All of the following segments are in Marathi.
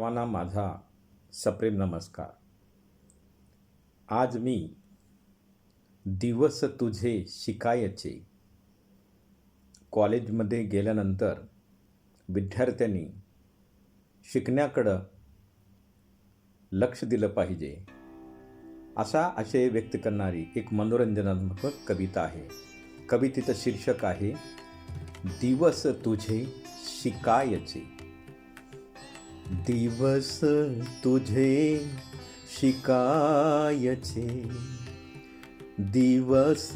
सर्वांना माझा सप्रेम नमस्कार. आज मी दिवस तुझे शिकायचे. कॉलेजमध्ये गेल्यानंतर विद्यार्थ्यांनी शिकण्याकडं लक्ष दिलं पाहिजे, असा आशय व्यक्त करणारी एक मनोरंजनात्मक कविता आहे. कवितेचं शीर्षक आहे दिवस तुझे शिकायचे. दिवस तुझे शिकायचे, दिवस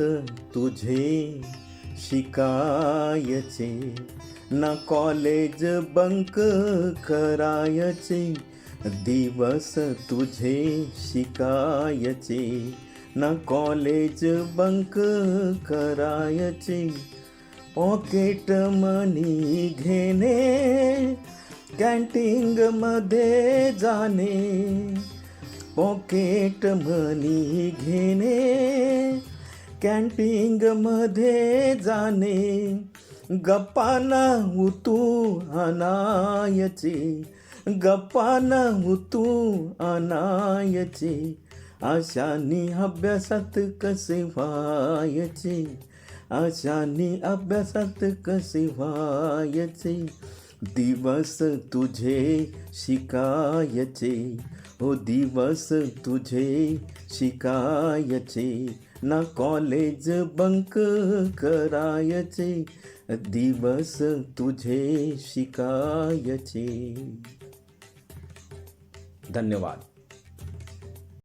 तुझे शिकायचे, ना कॉलेज बंक करायचे. दिवस तुझे शिकायचे, ना कॉलेज बंक करायचे. पॉकेट मनी घेणे, कॅन्टीनमध्ये जाणे. पॉकेट मनी घेणे, कॅन्टीनमध्ये जाणे. गप्पांना उतू आणायचे, गप्पांना उतू आणायचे. आशांनी अभ्यासात कसे व्हायचे, आशांनी अभ्यासात कसे व्हायचे. दिवस तुझे शिकायचे, हो दिवस तुझे शिकायचे, ना कॉलेज बंक करायचे. दिवस तुझे शिकायचे. धन्यवाद.